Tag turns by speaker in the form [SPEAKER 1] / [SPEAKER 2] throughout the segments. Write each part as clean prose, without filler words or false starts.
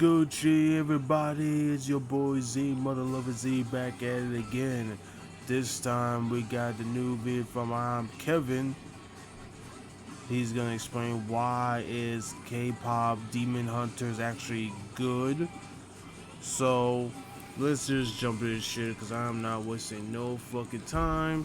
[SPEAKER 1] Gucci, everybody? It's your boy Z, Mother Lover Z, back at it again. This time we got the new vid from Kevin. He's gonna explain why is K-pop Demon Hunters actually good. So let's just jump into this shit because I'm not wasting no fucking time.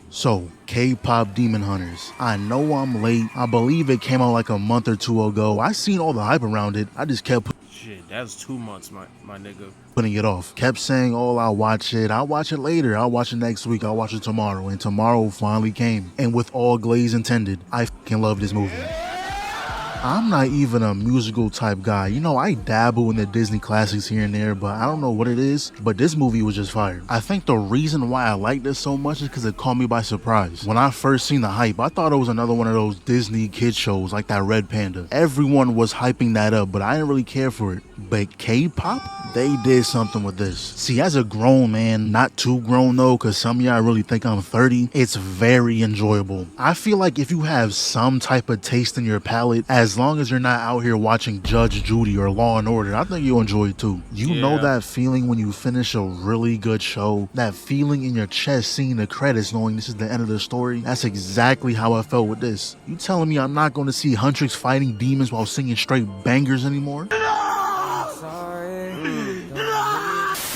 [SPEAKER 2] So, K-pop Demon Hunters. I know I'm late. I believe it came out like a month or two ago. I seen all the hype around it. I just kept
[SPEAKER 1] shit, that's 2 months, my nigga.
[SPEAKER 2] putting it off. Kept saying, oh, I'll watch it. I'll watch it later. I'll watch it next week. I'll watch it tomorrow. And tomorrow finally came. And with all glaze intended, I fucking love this movie. I'm not even a musical type guy. You know, I dabble in the Disney classics here and there, but I don't know what it is. But this movie was just fire. I think the reason why I like this so much is because it caught me by surprise. When I first seen the hype, I thought it was another one of those Disney kid shows like that Red Panda. Everyone was hyping that up, but I didn't really care for it. But K-pop? They did something with this. See, as a grown man, not too grown though, because some of y'all really think I'm 30, it's very enjoyable. I feel like if you have some type of taste in your palate, as long as you're not out here watching Judge Judy or Law and Order, I think you'll enjoy it too. You know that feeling when you finish a really good show? That feeling in your chest seeing the credits knowing this is the end of the story? That's exactly how I felt with this. You telling me I'm not going to see Huntrix fighting demons while singing straight bangers anymore?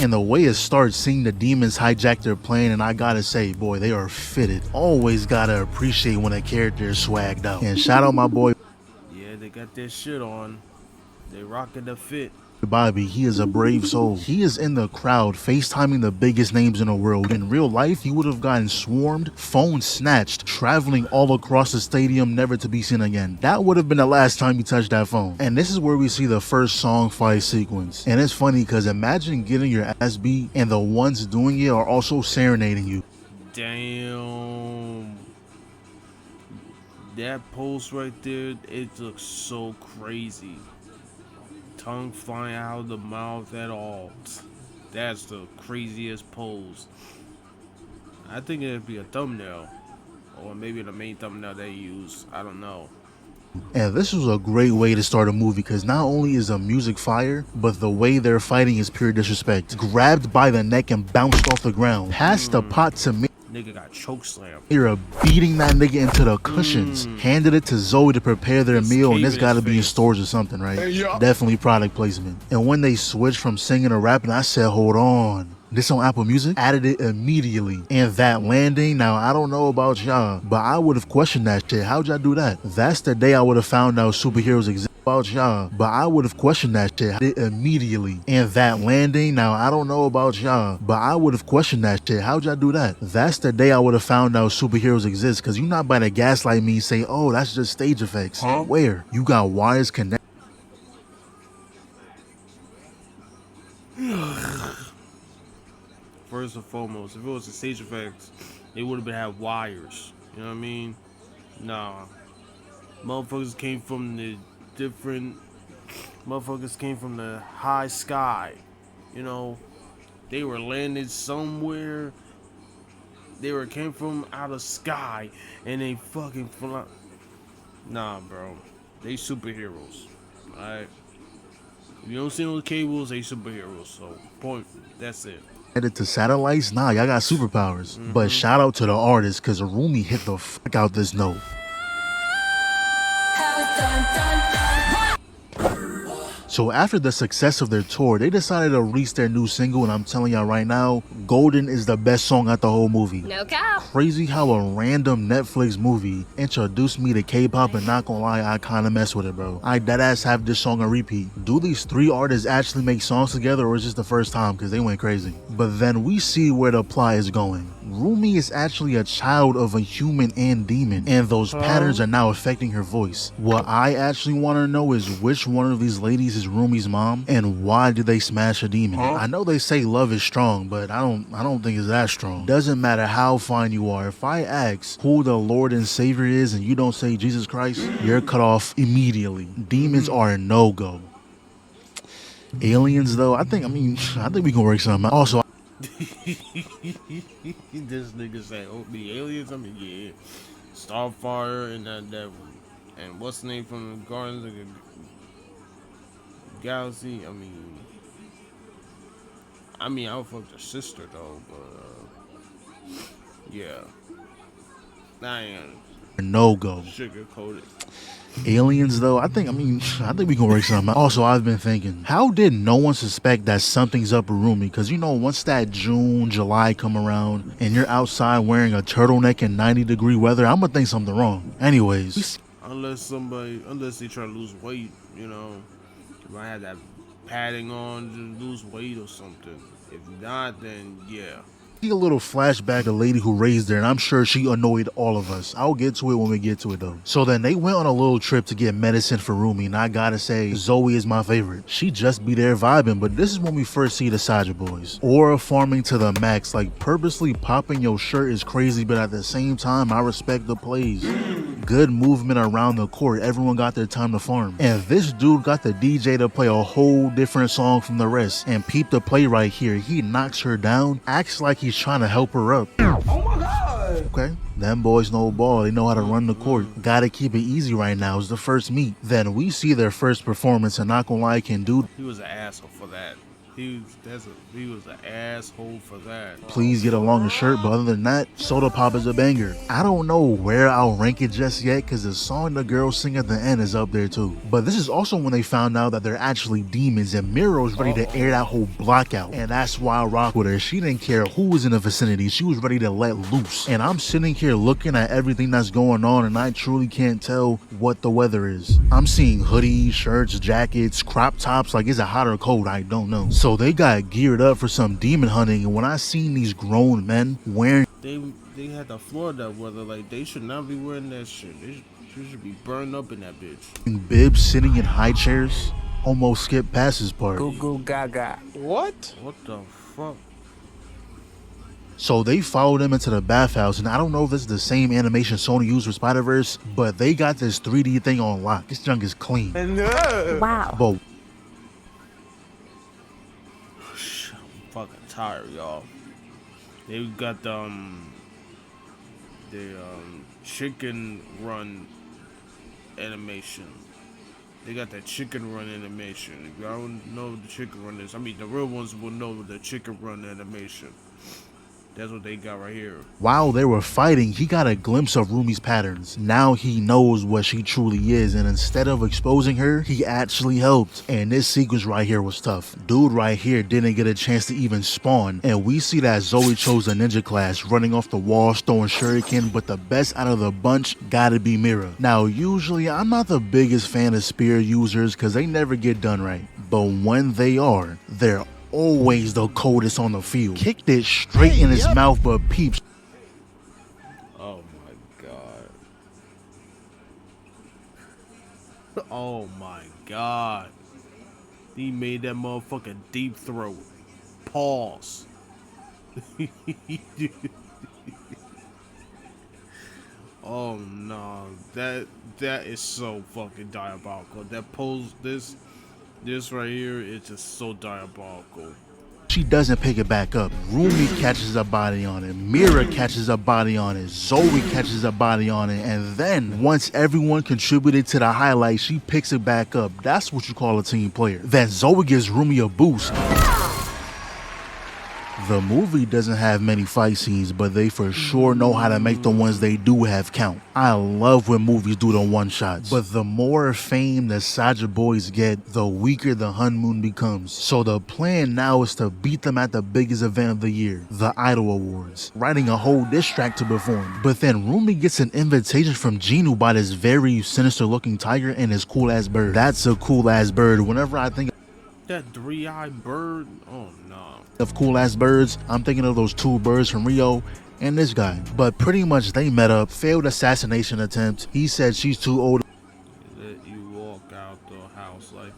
[SPEAKER 2] And the way it starts, seeing the demons hijack their plane, and I gotta say, boy, they are fitted. Always gotta appreciate when a character is swagged out. And shout out my boy.
[SPEAKER 1] Yeah, they got their shit on. They rocking the fit.
[SPEAKER 2] Bobby, he is a brave soul. He is in the crowd FaceTiming the biggest names in the world. In real life, he would have gotten swarmed, phone snatched, traveling all across the stadium, never to be seen again. That would have been the last time he touched that phone. And this is where we see the first song fight sequence. And it's funny because imagine getting your ass beat and the ones doing it are also serenading you.
[SPEAKER 1] Damn. That pose right there, it looks so crazy. Tongue flying out of the mouth at all. That's the craziest pose. I think it'd be a thumbnail. Or maybe the main thumbnail they use. I don't know.
[SPEAKER 2] And this was a great way to start a movie because not only is the music fire, but the way they're fighting is pure disrespect. Grabbed by the neck and bounced off the ground. Passed the pot to me.
[SPEAKER 1] Nigga got chokeslammed.
[SPEAKER 2] You're beating that nigga into the cushions. Handed it to Zoe to prepare their meal, and this gotta be in stores or something, right? Definitely product placement. And when they switched from singing to rapping, I said, hold on. This on Apple Music? Added it immediately. And that landing, now I don't know about y'all, but I would have questioned that shit. How'd y'all do that? That's the day I would have found out superheroes exist. About y'all, but I would have questioned that shit immediately. And that landing, now I don't know about y'all, but I would have questioned that shit. How'd y'all do that? That's the day I would have found out superheroes exist, because you're not about to gaslight me and say, oh, that's just stage effects. Where? You got wires connected.
[SPEAKER 1] First and foremost, if it was a stage effects, they would have been had wires. You know what I mean? Nah. Motherfuckers came from the high sky. You know, they were landed somewhere. Came from out of sky and they fucking fly. Nah, bro. They superheroes. Alright. If you don't see no cables, they superheroes. So point. That's it.
[SPEAKER 2] Headed to satellites? Nah, y'all got superpowers. But shout out to the artist, because Rumi hit the fuck out this note. So after the success of their tour, they decided to release their new single, and I'm telling y'all right now, Golden is the best song out the whole movie.
[SPEAKER 3] No cap.
[SPEAKER 2] Crazy how a random Netflix movie introduced me to K-pop, and not gonna lie, I kinda mess with it, bro. I deadass have this song on repeat. Do these three artists actually make songs together, or is this the first time? Because they went crazy. But then we see where the plot is going. Rumi is actually a child of a human and demon, and those patterns are now affecting her voice. What I actually want to know is which one of these ladies is Rumi's mom, and why did they smash a demon? I know they say love is strong, but I don't think it's that strong. Doesn't matter how fine you are. If I ask who the Lord and Savior is and you don't say Jesus Christ, you're cut off immediately. Demons are a no-go. Aliens though, I think we can work something out. Also,
[SPEAKER 1] This nigga say, oh, the aliens? I mean, yeah. Starfire and that and what's the name from the Guardians of Galaxy. I would fuck their sister though, but yeah, I ain't
[SPEAKER 2] No go.
[SPEAKER 1] sugar coated.
[SPEAKER 2] Aliens, though, I think we can work something out. Also, I've been thinking, how did no one suspect that something's up with Rumi? Because, once that June, July come around and you're outside wearing a turtleneck in 90-degree weather, I'm going to think something wrong. Anyways,
[SPEAKER 1] Unless they try to lose weight, you might have that padding on to lose weight or something. If not, then yeah.
[SPEAKER 2] see a little flashback, a lady who raised her, and I'm sure she annoyed all of us. I'll get to it when we get to it, though. So then they went on a little trip to get medicine for Rumi, and I gotta say, Zoe is my favorite. She just be there vibing, but this is when we first see the Saja boys. Aura farming to the max, like purposely popping your shirt is crazy, but at the same time, I respect the plays. Good movement around the court, everyone got their time to farm. And this dude got the DJ to play a whole different song from the rest. And peep the play right here, he knocks her down, acts like he's trying to help her up.
[SPEAKER 3] Oh my god!
[SPEAKER 2] Okay, them boys know ball, they know how to run the court. Gotta keep it easy right now, it's the first meet. Then we see their first performance, and not gonna lie, can dude
[SPEAKER 1] He was an asshole for that. He was an asshole for that.
[SPEAKER 2] please get a longer shirt, but other than that, Soda Pop is a banger. I don't know where I'll rank it just yet, because the song the girls sing at the end is up there too. But this is also when they found out that they're actually demons, and Miro's ready to air that whole block out. And that's why I rock with her. She didn't care who was in the vicinity, she was ready to let loose. And I'm sitting here looking at everything that's going on, and I truly can't tell what the weather is. I'm seeing hoodies, shirts, jackets, crop tops, like is it hot or cold? I don't know. So they got geared up for some demon hunting, and when I seen these grown men wearing
[SPEAKER 1] They had the Florida weather, like they should not be wearing that shit. They should be burned up in that bitch.
[SPEAKER 2] bibs sitting in high chairs, almost skipped past his part.
[SPEAKER 3] Goo goo gaga. What?
[SPEAKER 1] What the fuck?
[SPEAKER 2] So they followed him into the bathhouse, and I don't know if this is the same animation Sony used for Spider-Verse, but they got this 3D thing on lock. This junk is clean.
[SPEAKER 4] Wow.
[SPEAKER 2] But
[SPEAKER 1] I'm fucking tired, y'all. They got the chicken run animation. They got that chicken run animation. If y'all don't know what the chicken run is, the real ones will know the chicken run animation. That's what they got right here.
[SPEAKER 2] while they were fighting, he got a glimpse of Rumi's patterns. Now he knows what she truly is, and instead of exposing her, he actually helped. And this sequence right here was tough. Dude right here didn't get a chance to even spawn, and we see that Zoe chose a ninja class, running off the walls, throwing shuriken, but the best out of the bunch gotta be Mira. Now usually I'm not the biggest fan of spear users because they never get done right, but when they are, they're always the coldest on the field. Kicked it straight in his mouth, but peeps.
[SPEAKER 1] Oh my god. Oh my god. He made that motherfucking deep throat. Pause. Oh no. That is so fucking diabolical. That pose, this right here is just so diabolical.
[SPEAKER 2] She doesn't pick it back up. Rumi catches a body on it. Mira catches a body on it. Zoe catches a body on it. And then, once everyone contributed to the highlight, she picks it back up. That's what you call a team player. Then Zoe gives Rumi a boost. The movie doesn't have many fight scenes, but they for sure know how to make the ones they do have count. I love when movies do the one-shots, but the more fame the Saja boys get, the weaker the honeymoon becomes. So the plan now is to beat them at the biggest event of the year, the Idol Awards, writing a whole diss track to perform. But then Rumi gets an invitation from Genu by this very sinister-looking tiger and his cool-ass bird. That's a cool-ass bird. Whenever I think
[SPEAKER 1] That three-eyed bird? Oh no.
[SPEAKER 2] of cool ass birds, I'm thinking of those two birds from Rio and this guy. But pretty much they met up, failed assassination attempt. He said she's too old
[SPEAKER 1] Let you walk out the house like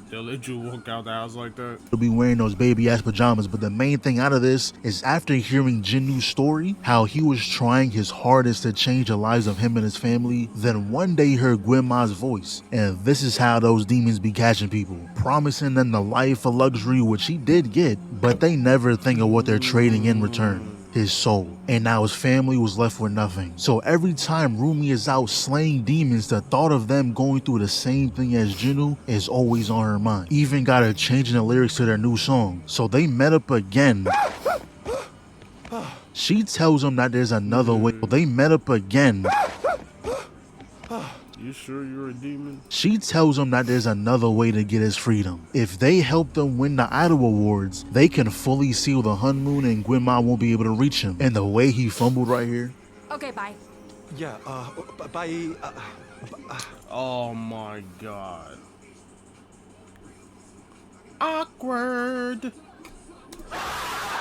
[SPEAKER 1] they'll let you walk out the house like that.
[SPEAKER 2] to be wearing those baby ass pajamas. But the main thing out of this is after hearing Jinu's story, how he was trying his hardest to change the lives of him and his family, then one day he heard Gwenma's voice. And this is how those demons be catching people, promising them the life of luxury, which he did get, but they never think of what they're trading in return. his soul, and now his family was left with nothing. So every time Rumi is out slaying demons, the thought of them going through the same thing as Jinu is always on her mind. Even got her changing the lyrics to their new song. So they met up again. She tells him that there's another way. They met up again.
[SPEAKER 1] You sure you're a demon?
[SPEAKER 2] She tells him that there's another way to get his freedom. If they help them win the Idol Awards, they can fully seal the honeymoon and Gwynma won't be able to reach him. And the way he fumbled right here.
[SPEAKER 4] Okay, bye.
[SPEAKER 5] Yeah, bye.
[SPEAKER 1] Oh my god. Awkward.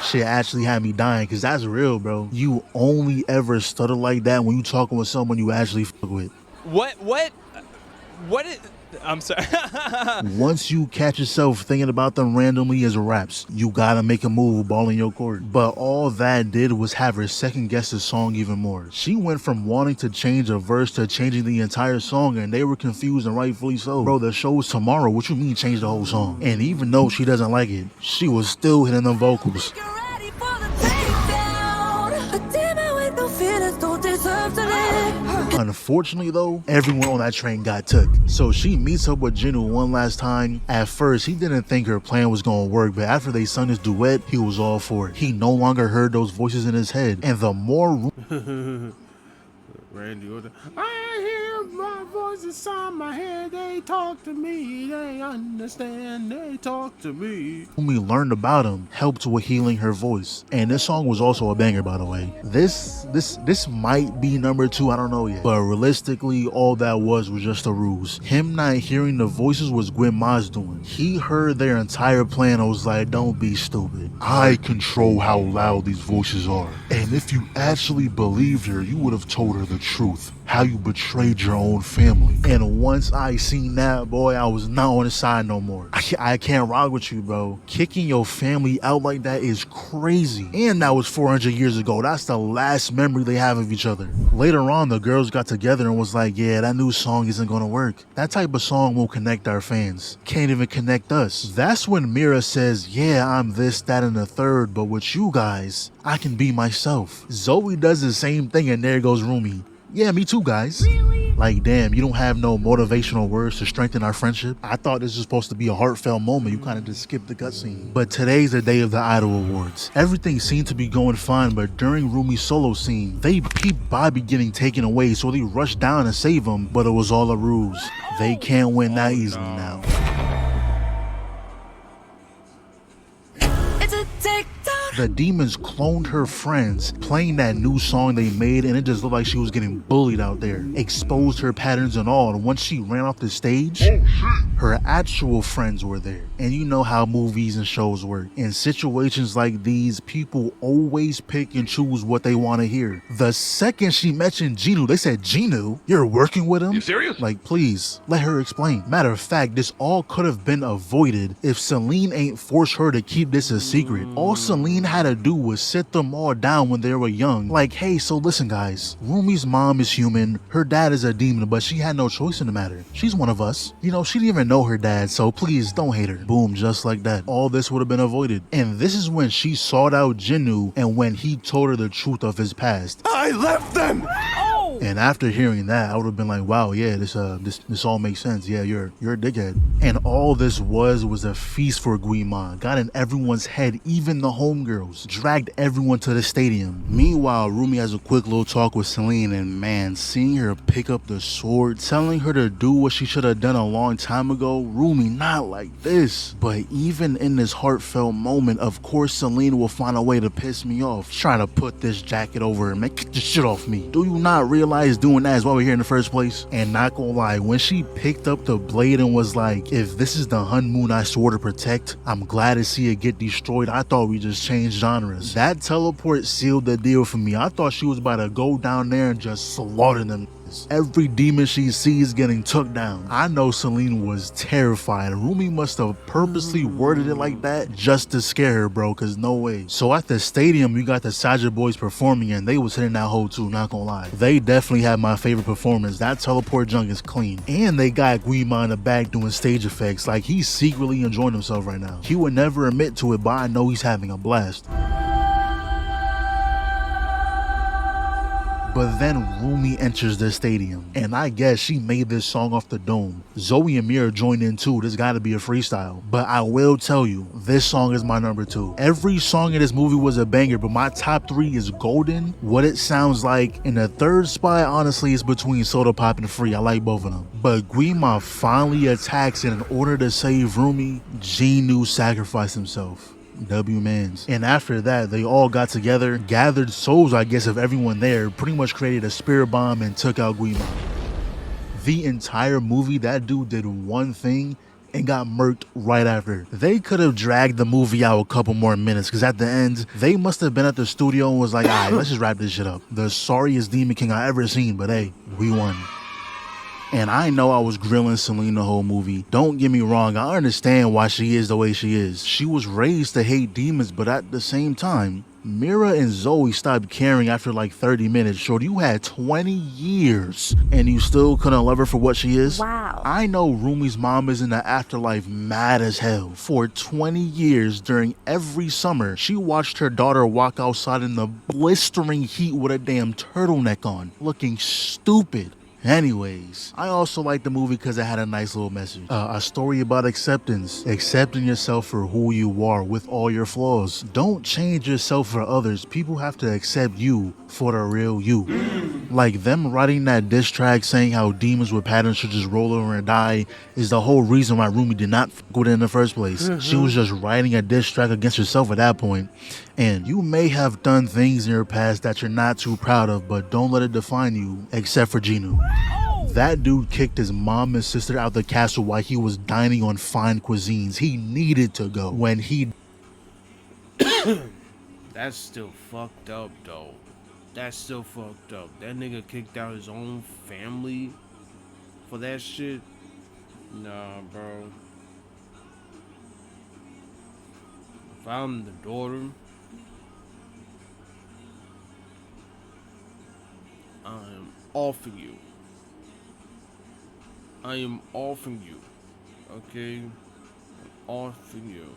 [SPEAKER 2] Shit actually had me dying, because that's real, bro. You only ever stutter like that when you talking with someone you actually fuck with.
[SPEAKER 6] What is... I'm sorry.
[SPEAKER 2] Once you catch yourself thinking about them randomly as raps, you gotta make a move, ball in your court. But all that did was have her second guess the song even more. She went from wanting to change a verse to changing the entire song, and they were confused, and rightfully so. Bro, the show is tomorrow. What you mean change the whole song? And even though she doesn't like it, she was still hitting them vocals.
[SPEAKER 4] Get ready for the takedown. A demon with no feelings don't deserve to live.
[SPEAKER 2] Unfortunately though, everyone on that train got took. So she meets up with Jinu one last time. At first, he didn't think her plan was gonna work, but after they sung this duet, he was all for it. He no longer heard those voices in his head. And the more
[SPEAKER 1] Randy Orton. I hear my voice inside my head. They talk to me. They understand. They talk to me.
[SPEAKER 2] Rumi learned about him helped with healing her voice. And this song was also a banger, by the way. This might be number 2, I don't know yet. But realistically, all that was just a ruse. Him not hearing the voices was Gwynma's doing. He heard their entire plan and was like, don't be stupid. I control how loud these voices are. And if you actually believed her, you would have told her the truth. How you betrayed your own family. And once I seen that, boy, I was not on his side no more. I can't rock with you, bro. Kicking your family out like that is crazy. And that was 400 years ago. That's the last memory they have of each other. Later on, the girls got together and was like, yeah, that new song isn't gonna work. That type of song won't connect our fans. Can't even connect us. That's when Mira says, yeah, I'm this, that, and the third, but with you guys, I can be myself. Zoe does the same thing, and there goes Rumi. Yeah, me too, guys.
[SPEAKER 4] Really?
[SPEAKER 2] Like, damn, you don't have no motivational words to strengthen our friendship? I thought this was supposed to be a heartfelt moment. You kind of just skipped the cutscene. But today's the day of the Idol Awards. Everything seemed to be going fine, but during Rumi's solo scene, they peeped Bobby getting taken away, so they rushed down to save him, but it was all a ruse. They can't win that easily now.
[SPEAKER 4] It's a takedown.
[SPEAKER 2] The demons cloned her friends, playing that new song they made, and it just looked like she was getting bullied out there. Exposed her patterns and all, and once she ran off the stage, her actual friends were there. And you know how movies and shows work. In situations like these, people always pick and choose what they want to hear. The second she mentioned Jinu, they said, Jinu? You're working with him?
[SPEAKER 5] You serious?
[SPEAKER 2] Like, please, let her explain. Matter of fact, this all could have been avoided if Celine ain't forced her to keep this a secret. All Celine had to do was sit them all down when they were young. Like, hey, so listen guys, Rumi's mom is human, her dad is a demon, but she had no choice in the matter. She's one of us. You know, she didn't even know her dad, so please don't hate her. Boom, just like that. All this would have been avoided. And this is when she sought out Jinu and when he told her the truth of his past.
[SPEAKER 5] I left them!
[SPEAKER 2] And after hearing that, I would have been like, wow, yeah, this all makes sense. Yeah, you're a dickhead. And all this was a feast for Gwynma. Got in everyone's head, even the homegirls. Dragged everyone to the stadium. Meanwhile, Rumi has a quick little talk with Celine, and man, seeing her pick up the sword, telling her to do what she should have done a long time ago, Rumi, not like this. But even in this heartfelt moment, of course Celine will find a way to piss me off. Trying to put this jacket over her, man, get the shit off me. Do you not realize doing that is why we're here in the first place? And not gonna lie, when she picked up the blade and was like, if this is the Hun Moon I swore to protect, I'm glad to see it get destroyed. I thought we just changed genres. That teleport sealed the deal for me. I thought she was about to go down there and just slaughter them. Every demon she sees getting took down. I know Celine was terrified. Rumi must have purposely worded it like that just to scare her, bro, cause no way. So at the stadium, you got the Saja boys performing, and they was hitting that hole too, not gonna lie. They definitely had my favorite performance. That teleport junk is clean. And they got Gwynma in the back doing stage effects. Like, he's secretly enjoying himself right now. He would never admit to it, but I know he's having a blast. But then Rumi enters the stadium, and I guess she made this song off the dome. Zoe and Mira joined in too, this gotta be a freestyle. But I will tell you, this song is my number 2. Every song in this movie was a banger, but my top 3 is Golden, What It Sounds Like, and the third spot honestly is between Soda Pop and Free. I like both of them. But Guima finally attacks, and in order to save Rumi, Genu sacrificed himself. W mans. And after that, they all got together, gathered souls, I guess, of everyone there, pretty much created a spirit bomb and took out Guima. The entire movie, that dude did one thing and got murked right after. They could have dragged the movie out a couple more minutes, because at the end, they must have been at the studio and was like, alright, let's just wrap this shit up. The sorriest Demon King I ever seen, but hey, we won. And I know I was grilling Celine the whole movie. Don't get me wrong, I understand why she is the way she is. She was raised to hate demons, but at the same time, Mira and Zoe stopped caring after like 30 minutes. Shorty, you had 20 years and you still couldn't love her for what she is?
[SPEAKER 4] Wow.
[SPEAKER 2] I know Rumi's mom is in the afterlife mad as hell. For 20 years during every summer, she watched her daughter walk outside in the blistering heat with a damn turtleneck on, looking stupid. Anyways, I also like the movie because it had a nice little message. A story about acceptance. Accepting yourself for who you are with all your flaws. Don't change yourself for others. People have to accept you for the real you. Like them writing that diss track saying how demons with patterns should just roll over and die is the whole reason why Rumi did not f with it in the first place. She was just writing a diss track against herself at that point. And you may have done things in your past that you're not too proud of, but don't let it define you, except for Genu. That dude kicked his mom and sister out the castle while he was dining on fine cuisines. He needed to go. When he...
[SPEAKER 1] That's still fucked up, though. That's still fucked up. That nigga kicked out his own family for that shit? Nah, bro. If I'm the daughter, I'm offing you. I am offing you. Okay? I'm offing you.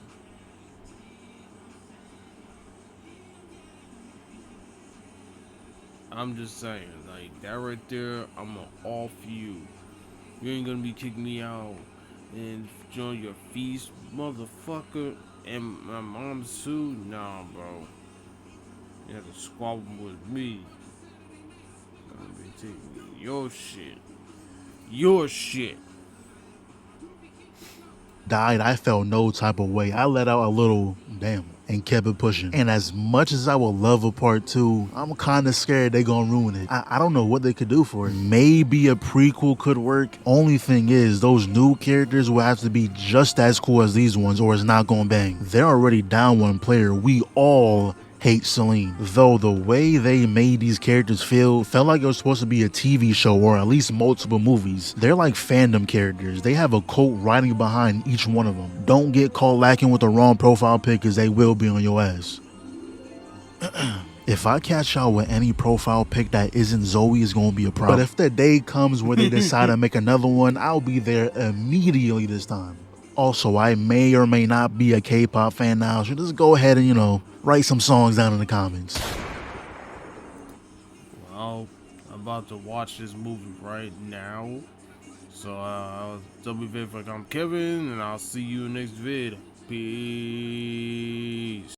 [SPEAKER 1] I'm just saying, like, that right there, I'm gonna off you. You ain't gonna be kicking me out and join your feast, motherfucker. And my mom's too? Nah, bro. You have to squabble with me. I'm gonna be taking your shit. Your shit.
[SPEAKER 2] died, I felt no type of way. I let out a little damn and kept it pushing. And as much as I would love a part 2, I'm kind of scared they gonna ruin it. I don't know what they could do for it. Maybe a prequel could work. Only thing is, those new characters will have to be just as cool as these ones or it's not gonna bang. They're already down one player. We all hate Celine. Though the way they made these characters felt like it was supposed to be a TV show or at least multiple movies. They're like fandom characters. They have a cult riding behind each one of them. Don't get caught lacking with the wrong profile pic because they will be on your ass. If I catch y'all with any profile pic that isn't Zoe, it's gonna be a problem. But if the day comes where they decide to make another one, I'll be there immediately this time. Also, I may or may not be a K-pop fan now, so just go ahead and, you know, write some songs down in the comments.
[SPEAKER 1] Well, I'm about to watch this movie right now. So, I'm Kevin, and I'll see you next vid. Peace.